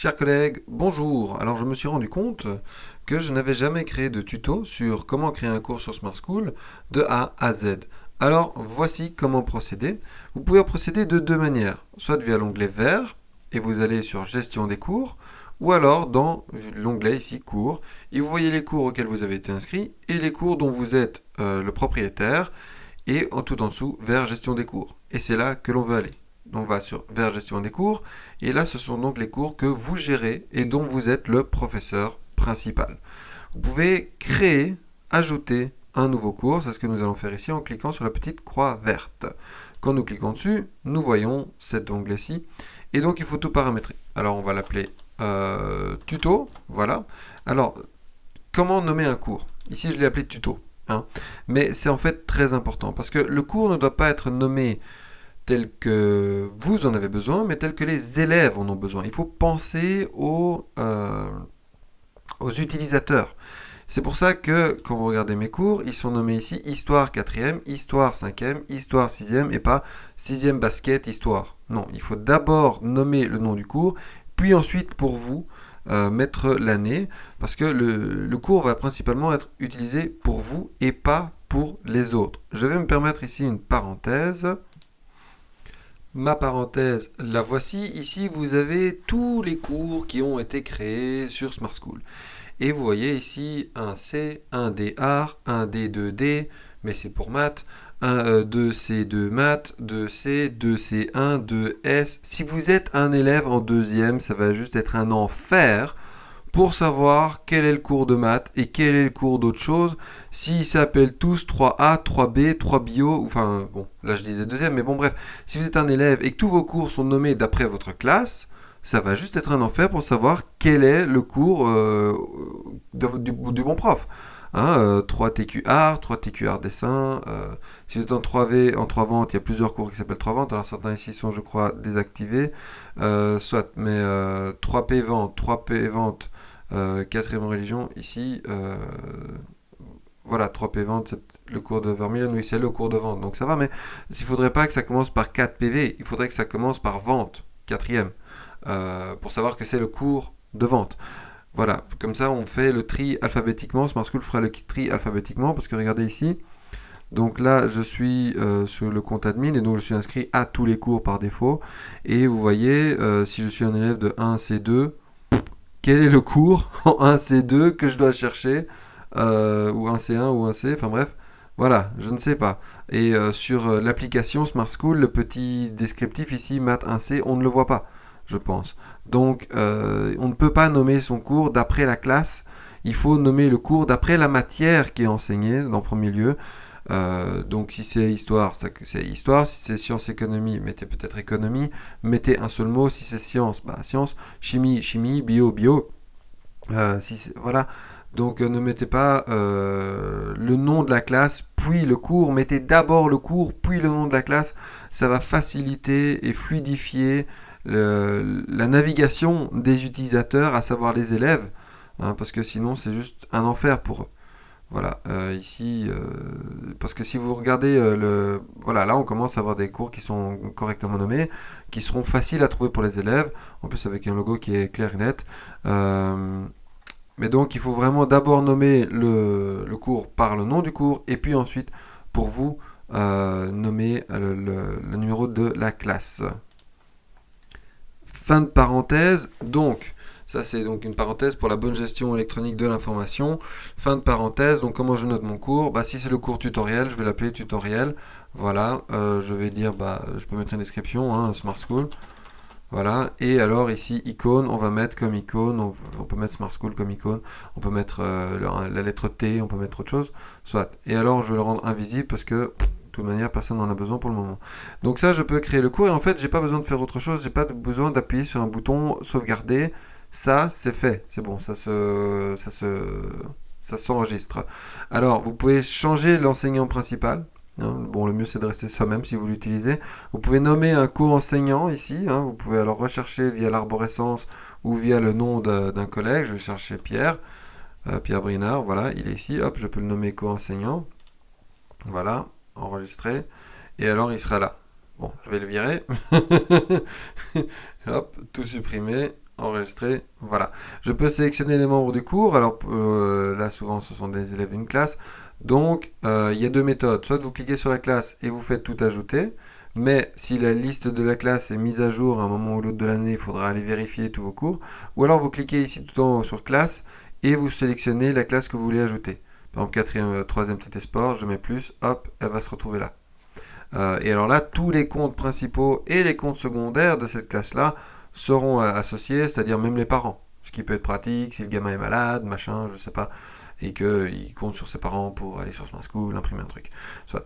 Chers collègues, bonjour. Alors je me suis rendu compte que je n'avais jamais créé de tuto sur comment créer un cours sur Smart School de A à Z. Alors voici comment procéder. Vous pouvez procéder de deux manières, soit via l'onglet Vert et vous allez sur Gestion des cours, ou alors dans l'onglet ici Cours et vous voyez les cours auxquels vous avez été inscrit et les cours dont vous êtes le propriétaire et tout en dessous vers Gestion des cours. Et c'est là que l'on veut aller. On va vers Gestion des cours, et là ce sont donc les cours que vous gérez et dont vous êtes le professeur principal. Vous pouvez créer, ajouter un nouveau cours, c'est ce que nous allons faire ici en cliquant sur la petite croix verte. Quand nous cliquons dessus, nous voyons cet onglet-ci, et donc il faut tout paramétrer. Alors on va l'appeler tuto, voilà. Alors, comment nommer un cours? Ici je l'ai appelé tuto, hein. Mais c'est en fait très important, parce que le cours ne doit pas être nommé tel que vous en avez besoin, mais tel que les élèves en ont besoin. Il faut penser aux utilisateurs. C'est pour ça que, quand vous regardez mes cours, ils sont nommés ici Histoire 4e, Histoire 5e, Histoire 6e, et pas 6e basket, Histoire. Non, il faut d'abord nommer le nom du cours, puis ensuite, pour vous, mettre l'année, parce que le cours va principalement être utilisé pour vous et pas pour les autres. Je vais me permettre ici une parenthèse. Ma parenthèse, la voici. Ici, vous avez tous les cours qui ont été créés sur Smart School. Et vous voyez ici un C, un D art, un D 2D, mais c'est pour maths, un 2C 2 maths, 2C, 2C1, 2S. Si vous êtes un élève en deuxième, ça va juste être un enfer pour savoir quel est le cours de maths et quel est le cours d'autre chose, s'ils s'appellent tous 3A, 3B, 3 bio, enfin bon, là je disais deuxième, mais bon bref, si vous êtes un élève et que tous vos cours sont nommés d'après votre classe, ça va juste être un enfer pour savoir quel est le cours du bon prof. Hein, 3TQ Art, 3TQ Art Dessin. Si vous êtes en 3V, en 3 ventes, il y a plusieurs cours qui s'appellent 3 ventes. Alors certains ici sont, je crois, désactivés. Soit, mais 3P vente, 3P vente, 4ème religion, ici, voilà, 3P vente, c'est le cours de Vermilion, oui, c'est le cours de vente. Donc ça va, mais il ne faudrait pas que ça commence par 4PV, il faudrait que ça commence par vente, 4ème, pour savoir que c'est le cours de vente. Voilà, comme ça on fait le tri alphabétiquement. Smart School fera le tri alphabétiquement parce que regardez ici. Donc là, je suis sur le compte admin et donc je suis inscrit à tous les cours par défaut. Et vous voyez, si je suis un élève de 1C2, quel est le cours en 1C2 que je dois chercher ou 1C1 ou 1C, enfin bref. Voilà, je ne sais pas. Et sur l'application Smart School, le petit descriptif ici, maths 1C, on ne le voit pas, je pense. Donc, on ne peut pas nommer son cours d'après la classe. Il faut nommer le cours d'après la matière qui est enseignée, en premier lieu. Donc, si c'est histoire, c'est histoire. Si c'est sciences économie, mettez peut-être économie. Mettez un seul mot. Si c'est science, bah science. Chimie, chimie. Bio, bio. Voilà. Donc ne mettez pas le nom de la classe, puis le cours. Mettez d'abord le cours, puis le nom de la classe. Ça va faciliter et fluidifier la navigation des utilisateurs, à savoir les élèves, hein, parce que sinon c'est juste un enfer pour eux. Voilà, ici, parce que si vous regardez voilà, là on commence à avoir des cours qui sont correctement nommés, qui seront faciles à trouver pour les élèves, en plus avec un logo qui est clair et net. Mais donc il faut vraiment d'abord nommer le cours par le nom du cours, et puis ensuite, pour vous, nommer le numéro de la classe. Fin de parenthèse, donc, ça c'est donc une parenthèse pour la bonne gestion électronique de l'information. Fin de parenthèse, donc comment je note mon cours? Bah, si c'est le cours tutoriel, je vais l'appeler tutoriel. Voilà, je vais dire, je peux mettre une description, hein, Smart School. Voilà, et alors ici, icône, on va mettre comme icône, on peut mettre Smart School comme icône, on peut mettre la lettre T, on peut mettre autre chose, soit. Et alors, je vais le rendre invisible parce que, de toute manière, personne n'en a besoin pour le moment. Donc ça, je peux créer le cours, et en fait, j'ai pas besoin de faire autre chose, j'ai pas besoin d'appuyer sur un bouton sauvegarder. Ça, c'est fait, c'est bon, ça s'enregistre. Alors, vous pouvez changer l'enseignant principal. Hein, bon, le mieux c'est de rester soi-même si vous l'utilisez. Vous pouvez nommer un co-enseignant ici. Hein, vous pouvez alors rechercher via l'arborescence ou via le nom d'un collègue. Je vais chercher Pierre, Pierre Brinard. Voilà, il est ici. Hop, je peux le nommer co-enseignant. Voilà, enregistré. Et alors il sera là. Bon, je vais le virer. Hop, tout supprimer. enregistrer, voilà. Je peux sélectionner les membres du cours, alors là souvent ce sont des élèves d'une classe, donc il y a deux méthodes, soit vous cliquez sur la classe et vous faites tout ajouter, mais si la liste de la classe est mise à jour à un moment ou l'autre de l'année, il faudra aller vérifier tous vos cours, ou alors vous cliquez ici tout en haut sur classe et vous sélectionnez la classe que vous voulez ajouter. Par exemple, quatrième, troisième TT Sport, je mets plus, hop, elle va se retrouver là. Et alors là, tous les comptes principaux et les comptes secondaires de cette classe-là seront associés, c'est-à-dire même les parents. Ce qui peut être pratique si le gamin est malade, machin, je sais pas, et qu'il compte sur ses parents pour aller sur Smart School, imprimer un truc. Soit.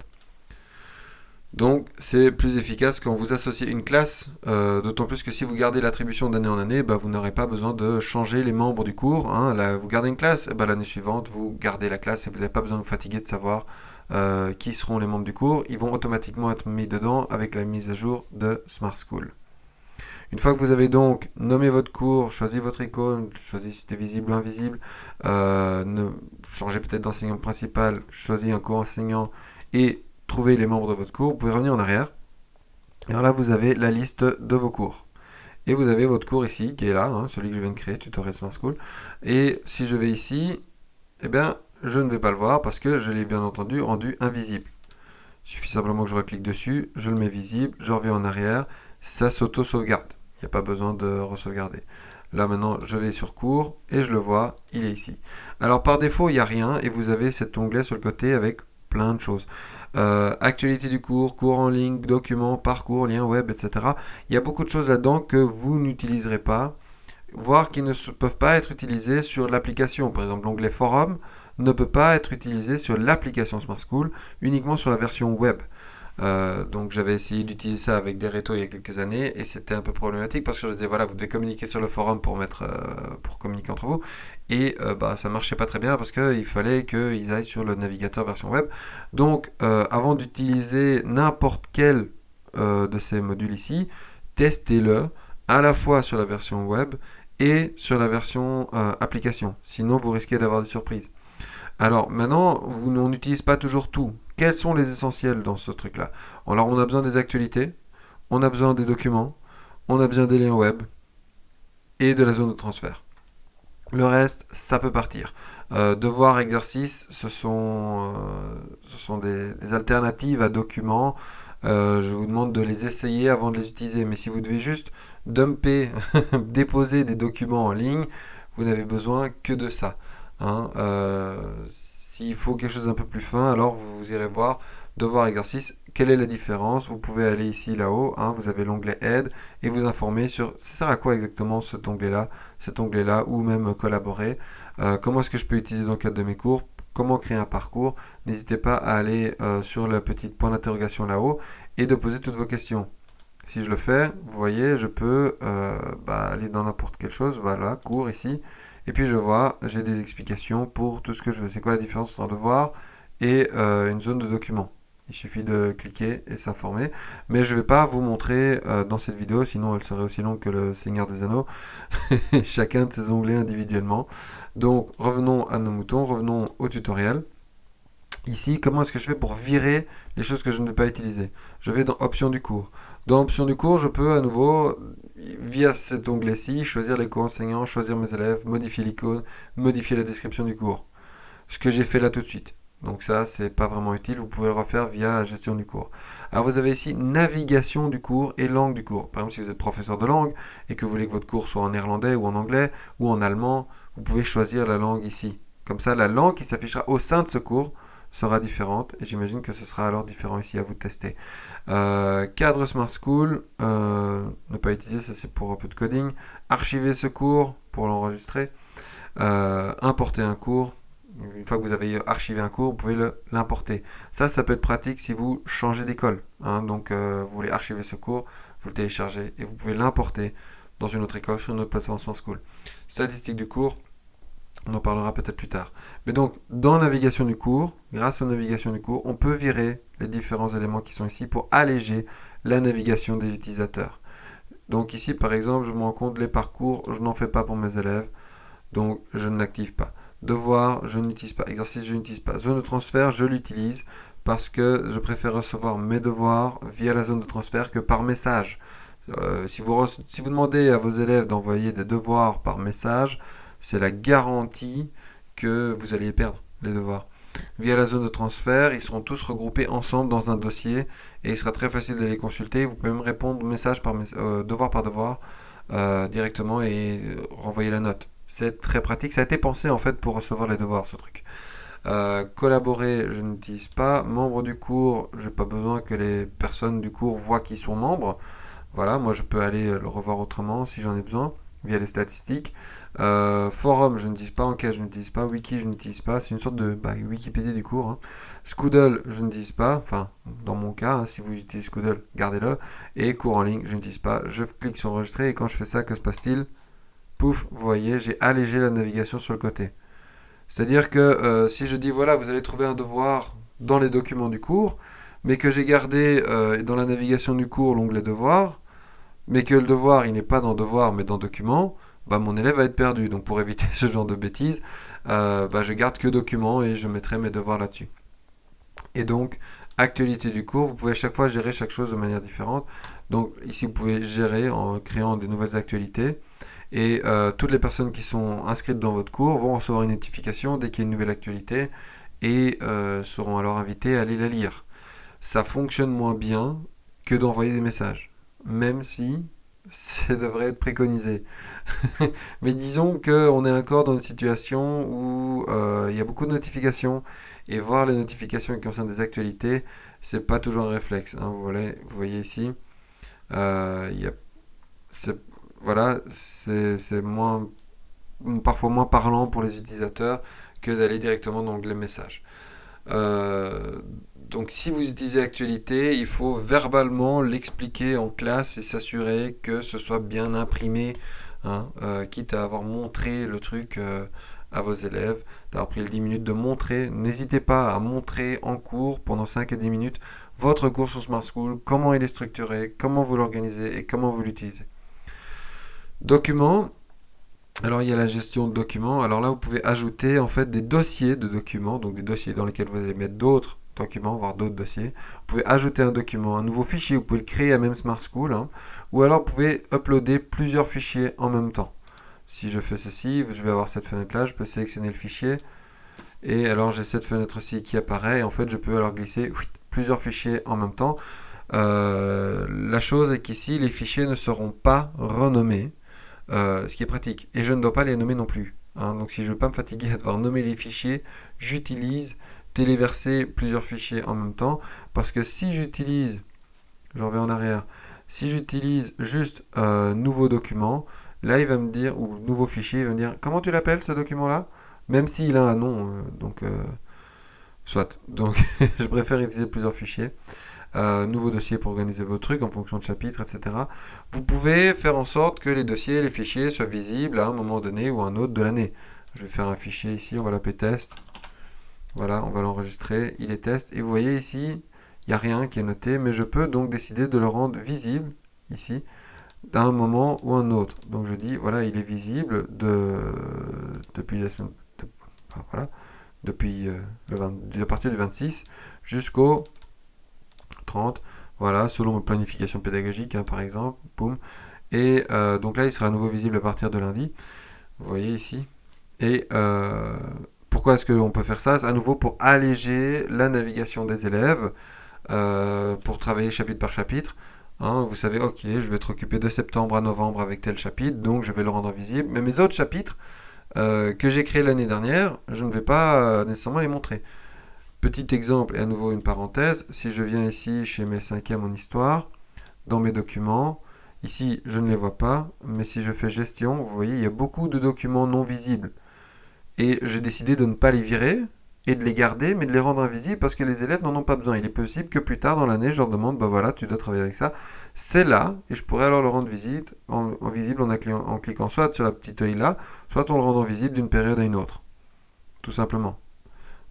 Donc c'est plus efficace quand vous associez une classe, d'autant plus que si vous gardez l'attribution d'année en année, bah, vous n'aurez pas besoin de changer les membres du cours. Hein. Là, vous gardez une classe, et bah, l'année suivante, vous gardez la classe et vous n'avez pas besoin de vous fatiguer de savoir qui seront les membres du cours. Ils vont automatiquement être mis dedans avec la mise à jour de Smart School. Une fois que vous avez donc nommé votre cours, choisi votre icône, choisi si c'était visible ou invisible, changez peut-être d'enseignant principal, choisi un cours enseignant et trouver les membres de votre cours, vous pouvez revenir en arrière. Et alors là, vous avez la liste de vos cours. Et vous avez votre cours ici, qui est là, hein, celui que je viens de créer, Tutorial Smart School. Et si je vais ici, eh bien, je ne vais pas le voir parce que je l'ai bien entendu rendu invisible. Il suffit simplement que je reclique dessus, je le mets visible, je reviens en arrière, ça s'auto-sauvegarde. Il n'y a pas besoin de re-sauvegarder. Là maintenant, je vais sur cours et je le vois, il est ici. Alors par défaut, il n'y a rien et vous avez cet onglet sur le côté avec plein de choses. Actualité du cours, cours en ligne, documents, parcours, liens web, etc. Il y a beaucoup de choses là-dedans que vous n'utiliserez pas, voire qui ne peuvent pas être utilisées sur l'application. Par exemple, l'onglet forum ne peut pas être utilisé sur l'application Smart School, uniquement sur la version web. Donc j'avais essayé d'utiliser ça avec des rétos il y a quelques années et c'était un peu problématique parce que je disais voilà, vous devez communiquer sur le forum pour communiquer entre vous et bah, ça marchait pas très bien parce qu'il fallait qu'ils aillent sur le navigateur version web. Donc avant d'utiliser n'importe quel de ces modules ici, testez-le à la fois sur la version web et sur la version application, sinon vous risquez d'avoir des surprises. Alors maintenant, on n'utilise pas toujours tout. Quels sont les essentiels dans ce truc-là? Alors on a besoin des actualités, on a besoin des documents, on a besoin des liens web et de la zone de transfert. Le reste, ça peut partir. Devoirs, exercices, ce sont des alternatives à documents. Je vous demande de les essayer avant de les utiliser. Mais si vous devez juste dumper, déposer des documents en ligne, vous n'avez besoin que de ça. Hein, s'il faut quelque chose d'un peu plus fin, alors vous irez voir devoir exercice. Quelle est la différence? Vous pouvez aller ici là-haut, hein, vous avez l'onglet aide et vous informer sur ça sert à quoi exactement cet onglet-là, ou même collaborer. Comment est-ce que je peux utiliser dans le cadre de mes cours? Comment créer un parcours? N'hésitez pas à aller sur le petit point d'interrogation là-haut et de poser toutes vos questions. Si je le fais, vous voyez, je peux aller dans n'importe quelle chose, voilà, cours ici, et puis je vois, j'ai des explications pour tout ce que je veux. C'est quoi la différence entre un devoir et une zone de document? Il suffit de cliquer et s'informer. Mais je ne vais pas vous montrer dans cette vidéo, sinon elle serait aussi longue que le Seigneur des Anneaux, chacun de ces onglets individuellement. Donc revenons à nos moutons, revenons au tutoriel. Ici, comment est-ce que je fais pour virer les choses que je ne vais pas utiliser? Je vais dans Options du cours. Dans Options du cours, je peux à nouveau, via cet onglet-ci, choisir les cours enseignants, choisir mes élèves, modifier l'icône, modifier la description du cours. Ce que j'ai fait là tout de suite. Donc ça, c'est pas vraiment utile, vous pouvez le refaire via gestion du cours. Alors vous avez ici navigation du cours et langue du cours. Par exemple, si vous êtes professeur de langue et que vous voulez que votre cours soit en néerlandais ou en anglais ou en allemand, vous pouvez choisir la langue ici. Comme ça, la langue qui s'affichera au sein de ce cours sera différente et j'imagine que ce sera alors différent ici à vous de tester. Cadre Smart School, ne pas utiliser, ça c'est pour un peu de coding. Archiver ce cours pour l'enregistrer. Importer un cours. Une fois que vous avez archivé un cours, vous pouvez l'importer. Ça peut être pratique si vous changez d'école. Hein, donc vous voulez archiver ce cours, vous le téléchargez et vous pouvez l'importer dans une autre école sur une autre plateforme Smart School. Statistiques du cours. On en parlera peut-être plus tard. Mais donc, dans la navigation du cours, grâce aux navigations du cours, on peut virer les différents éléments qui sont ici pour alléger la navigation des utilisateurs. Donc ici, par exemple, je me rends compte les parcours, je n'en fais pas pour mes élèves, donc je ne l'active pas. Devoir, je n'utilise pas. Exercice, je n'utilise pas. Zone de transfert, je l'utilise parce que je préfère recevoir mes devoirs via la zone de transfert que par message. Si vous demandez à vos élèves d'envoyer des devoirs par message, c'est la garantie que vous allez perdre les devoirs. Via la zone de transfert, ils seront tous regroupés ensemble dans un dossier et il sera très facile de les consulter. Vous pouvez même répondre devoir par devoir directement et renvoyer la note. C'est très pratique. Ça a été pensé en fait pour recevoir les devoirs, ce truc. Collaborer, je n'utilise pas. Membre du cours, j'ai pas besoin que les personnes du cours voient qu'ils sont membres. Voilà, moi je peux aller le revoir autrement si j'en ai besoin, via les statistiques. Forum, je n'utilise pas. Enquête, je n'utilise pas. Wiki, je n'utilise pas. C'est une sorte de Wikipédia du cours. Hein. Scoodle, je n'utilise pas. Enfin, dans mon cas, hein, si vous utilisez Scoodle, gardez-le. Et cours en ligne, je n'utilise pas. Je clique sur enregistrer et quand je fais ça, que se passe-t-il? Pouf, vous voyez, j'ai allégé la navigation sur le côté. C'est-à-dire que si je dis, voilà, vous allez trouver un devoir dans les documents du cours, mais que j'ai gardé dans la navigation du cours l'onglet devoir, mais que le devoir, il n'est pas dans devoir, mais dans document, bah, mon élève va être perdu. Donc pour éviter ce genre de bêtises, je garde que document et je mettrai mes devoirs là-dessus. Et donc, actualité du cours, vous pouvez à chaque fois gérer chaque chose de manière différente. Donc ici, vous pouvez gérer en créant des nouvelles actualités. Et toutes les personnes qui sont inscrites dans votre cours vont recevoir une notification dès qu'il y a une nouvelle actualité et seront alors invitées à aller la lire. Ça fonctionne moins bien que d'envoyer des messages, même si ça devrait être préconisé. Mais disons qu'on est encore dans une situation où il y a beaucoup de notifications et voir les notifications qui concernent des actualités, c'est pas toujours un réflexe. Hein, vous voyez ici, il y a, c'est, voilà, c'est parfois moins parlant pour les utilisateurs que d'aller directement dans l'onglet messages. Euh, donc si vous utilisez actualité, il faut verbalement l'expliquer en classe et s'assurer que ce soit bien imprimé, hein, quitte à avoir montré le truc à vos élèves, d'avoir pris les 10 minutes de montrer. N'hésitez pas à montrer en cours pendant 5 à 10 minutes votre cours sur Smart School, comment il est structuré, comment vous l'organisez et comment vous l'utilisez. Documents. Alors il y a la gestion de documents. Alors là, vous pouvez ajouter en fait des dossiers de documents, donc des dossiers dans lesquels vous allez mettre d'autres documents, voire d'autres dossiers. Vous pouvez ajouter un document, un nouveau fichier, vous pouvez le créer à même Smart School, hein, ou alors vous pouvez uploader plusieurs fichiers en même temps. Si je fais ceci, je vais avoir cette fenêtre-là, je peux sélectionner le fichier, et alors j'ai cette fenêtre-ci qui apparaît, et en fait je peux alors glisser plusieurs fichiers en même temps. La chose est qu'ici, les fichiers ne seront pas renommés. Ce qui est pratique. Et je ne dois pas les nommer non plus. Hein. Donc si je ne veux pas me fatiguer à devoir nommer les fichiers, j'utilise téléverser plusieurs fichiers en même temps. Parce que si j'utilise, je reviens en arrière, si j'utilise juste nouveau document, là il va me dire, ou nouveau fichier, il va me dire, comment tu l'appelles ce document-là? Même s'il a un nom, soit. Donc je préfère utiliser plusieurs fichiers. Nouveau dossier pour organiser vos trucs en fonction de chapitres, etc. Vous pouvez faire en sorte que les dossiers, les fichiers soient visibles à un moment donné ou à un autre de l'année. Je vais faire un fichier ici, on va l'appeler test. Voilà, on va l'enregistrer, il est test. Et vous voyez ici, il n'y a rien qui est noté, mais je peux donc décider de le rendre visible ici à un moment ou un autre. Donc je dis, voilà, il est visible depuis la semaine, voilà, depuis à partir du 26 jusqu'au 30, voilà, selon ma planification pédagogique, hein, par exemple, boum. Et donc là, il sera à nouveau visible à partir de lundi. Vous voyez ici. Et pourquoi est-ce qu'on peut faire ça? À nouveau pour alléger la navigation des élèves, pour travailler chapitre par chapitre. Hein, vous savez, ok, je vais être occupé de septembre à novembre avec tel chapitre, donc je vais le rendre visible. Mais mes autres chapitres que j'ai créés l'année dernière, je ne vais pas nécessairement les montrer. Petit exemple, et à nouveau une parenthèse, si je viens ici chez mes cinquièmes en histoire, dans mes documents, ici je ne les vois pas, mais si je fais gestion, vous voyez, il y a beaucoup de documents non visibles. Et j'ai décidé de ne pas les virer et de les garder, mais de les rendre invisibles parce que les élèves n'en ont pas besoin. Il est possible que plus tard dans l'année, je leur demande, bah voilà, tu dois travailler avec ça. C'est là, et je pourrais alors le rendre visible en cliquant soit sur la petite œil là, soit en le rendant visible d'une période à une autre. Tout simplement.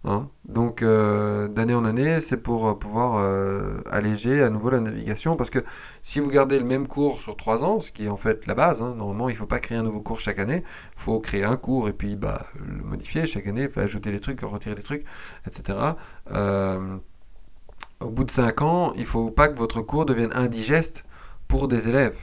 Hein. Donc d'année en année, c'est pour pouvoir alléger à nouveau la navigation, parce que si vous gardez le même cours sur 3 ans, ce qui est en fait la base, hein, normalement il ne faut pas créer un nouveau cours chaque année, il faut créer un cours et puis le modifier chaque année, ajouter des trucs, retirer des trucs, etc. Au bout de 5 ans, il ne faut pas que votre cours devienne indigeste pour des élèves.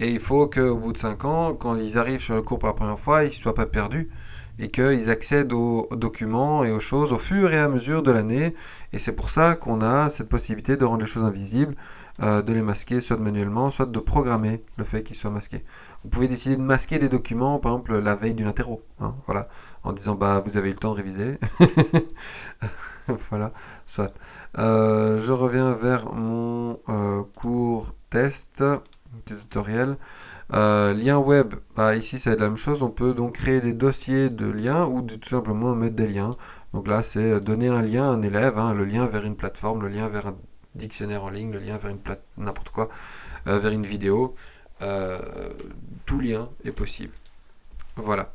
Et il faut qu'au bout de 5 ans, quand ils arrivent sur le cours pour la première fois, ils ne soient pas perdus et qu'ils accèdent aux documents et aux choses au fur et à mesure de l'année. Et c'est pour ça qu'on a cette possibilité de rendre les choses invisibles, de les masquer soit manuellement, soit de programmer le fait qu'ils soient masqués. Vous pouvez décider de masquer des documents, par exemple la veille d'une interro, hein, voilà, en disant bah vous avez eu le temps de réviser. Voilà, soit. Je reviens vers mon cours test, tutoriel. Lien web, bah, ici c'est la même chose, on peut donc créer des dossiers de liens ou tout simplement mettre des liens. Donc là c'est donner un lien à un élève, hein, le lien vers une plateforme, le lien vers un dictionnaire en ligne, le lien vers une n'importe quoi, vers une vidéo. Euh, Tout lien est possible. Voilà.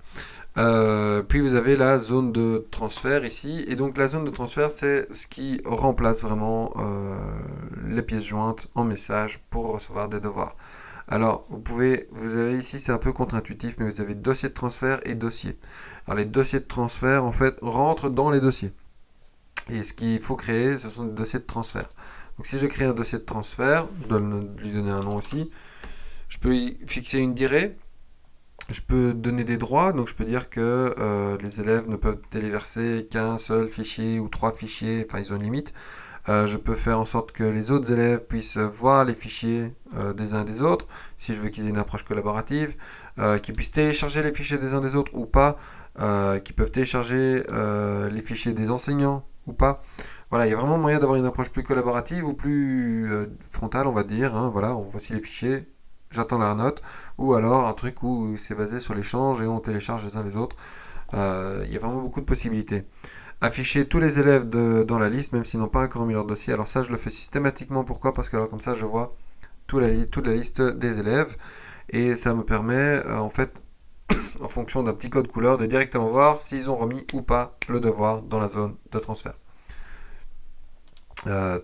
Puis vous avez la zone de transfert ici. Et donc la zone de transfert, c'est ce qui remplace vraiment les pièces jointes en message pour recevoir des devoirs. Alors, vous avez ici, c'est un peu contre-intuitif, mais vous avez dossier de transfert et dossier. Alors les dossiers de transfert, en fait, rentrent dans les dossiers. Et ce qu'il faut créer, ce sont des dossiers de transfert. Donc si je crée un dossier de transfert, je dois lui donner un nom aussi, je peux y fixer une durée. Je peux donner des droits, donc je peux dire que les élèves ne peuvent téléverser qu'un seul fichier ou 3 fichiers, enfin ils ont une limite. Je peux faire en sorte que les autres élèves puissent voir les fichiers des uns des autres, si je veux qu'ils aient une approche collaborative, qu'ils puissent télécharger les fichiers des uns des autres ou pas, qu'ils peuvent télécharger les fichiers des enseignants ou pas. Voilà, il y a vraiment moyen d'avoir une approche plus collaborative ou plus frontale, on va dire, hein. Voilà, voici les fichiers, j'attends la note, ou alors un truc où c'est basé sur l'échange et on télécharge les uns les autres. Il y a vraiment beaucoup de possibilités. Afficher tous les élèves dans la liste, même s'ils n'ont pas encore mis leur dossier. Alors ça, je le fais systématiquement. Pourquoi? Parce que alors, comme ça, je vois toute la liste des élèves. Et ça me permet, en fait, en fonction d'un petit code couleur, de directement voir s'ils ont remis ou pas le devoir dans la zone de transfert.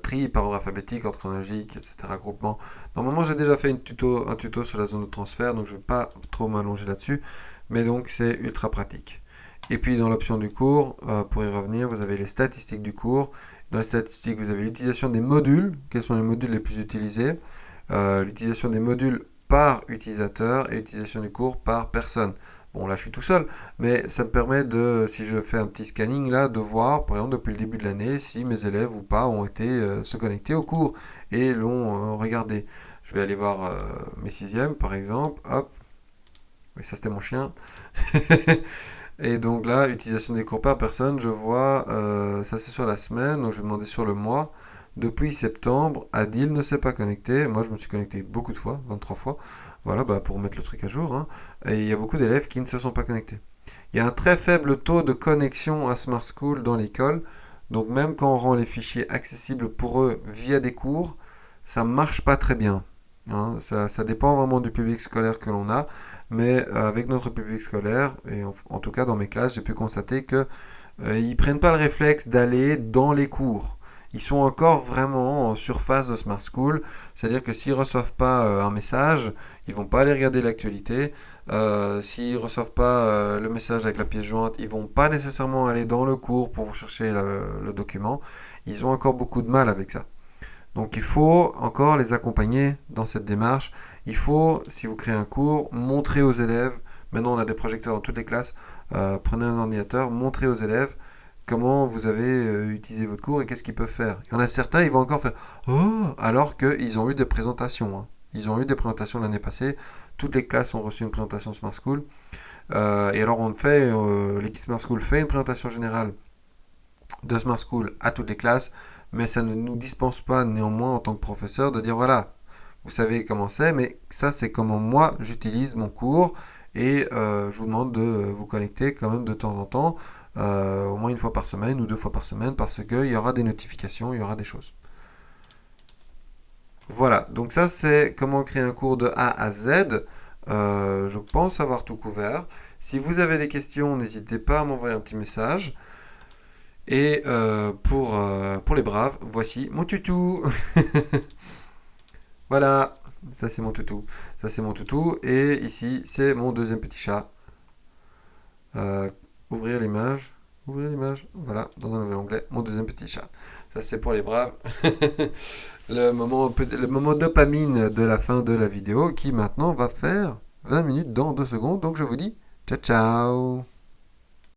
Tri par ordre alphabétique, ordre chronologique, etc. Groupement. Normalement, j'ai déjà fait un tuto sur la zone de transfert, donc je ne vais pas trop m'allonger là-dessus. Mais donc, c'est ultra pratique. Et puis dans l'option du cours, pour y revenir, vous avez les statistiques du cours. Dans les statistiques, vous avez l'utilisation des modules. Quels sont les modules les plus utilisés? L'utilisation des modules par utilisateur et l'utilisation du cours par personne. Bon, là, je suis tout seul, mais ça me permet de, si je fais un petit scanning là, de voir, par exemple, depuis le début de l'année, si mes élèves ou pas ont été se connecter au cours et l'ont regardé. Je vais aller voir mes sixièmes, par exemple. Hop. Oui, ça c'était mon chien. Et donc là, utilisation des cours par personne, je vois, ça c'est sur la semaine, donc je vais demander sur le mois. Depuis septembre, Adil ne s'est pas connecté. Moi, je me suis connecté beaucoup de fois, 23 fois. Voilà, bah, pour mettre le truc à jour, hein. Et il y a beaucoup d'élèves qui ne se sont pas connectés. Il y a un très faible taux de connexion à Smart School dans l'école. Donc même quand on rend les fichiers accessibles pour eux via des cours, ça ne marche pas très bien, hein. Ça dépend vraiment du public scolaire que l'on a. Mais avec notre public scolaire, et en tout cas dans mes classes, j'ai pu constater que ils prennent pas le réflexe d'aller dans les cours. Ils sont encore vraiment en surface de Smart School, c'est-à-dire que s'ils reçoivent pas un message, ils vont pas aller regarder l'actualité. S'ils reçoivent pas le message avec la pièce jointe, ils vont pas nécessairement aller dans le cours pour chercher le document. Ils ont encore beaucoup de mal avec ça. Donc il faut encore les accompagner dans cette démarche. Il faut, si vous créez un cours, montrer aux élèves, maintenant on a des projecteurs dans toutes les classes, prenez un ordinateur, montrez aux élèves comment vous avez utilisé votre cours et qu'est-ce qu'ils peuvent faire. Il y en a certains, ils vont encore faire «Oh!» alors qu'ils ont eu des présentations, hein. Ils ont eu des présentations l'année passée, toutes les classes ont reçu une présentation Smart School. Et alors l'équipe Smart School fait une présentation générale de Smart School à toutes les classes, mais ça ne nous dispense pas néanmoins en tant que professeur de dire voilà, vous savez comment c'est, mais ça c'est comment moi j'utilise mon cours et je vous demande de vous connecter quand même de temps en temps, au moins une fois par semaine ou 2 fois par semaine, parce qu'il y aura des notifications, il y aura des choses. Voilà, donc ça c'est comment créer un cours de A à Z. Je pense avoir tout couvert. Si vous avez des questions, n'hésitez pas à m'envoyer un petit message. Et pour les braves, voici mon toutou. Voilà, ça c'est mon toutou. Ça c'est mon toutou. Et ici, c'est mon deuxième petit chat. Euh, ouvrir l'image. Ouvrir l'image. Voilà, dans un nouvel onglet, mon deuxième petit chat. Ça c'est pour les braves. le moment dopamine de la fin de la vidéo qui maintenant va faire 20 minutes dans 2 secondes. Donc je vous dis ciao ciao.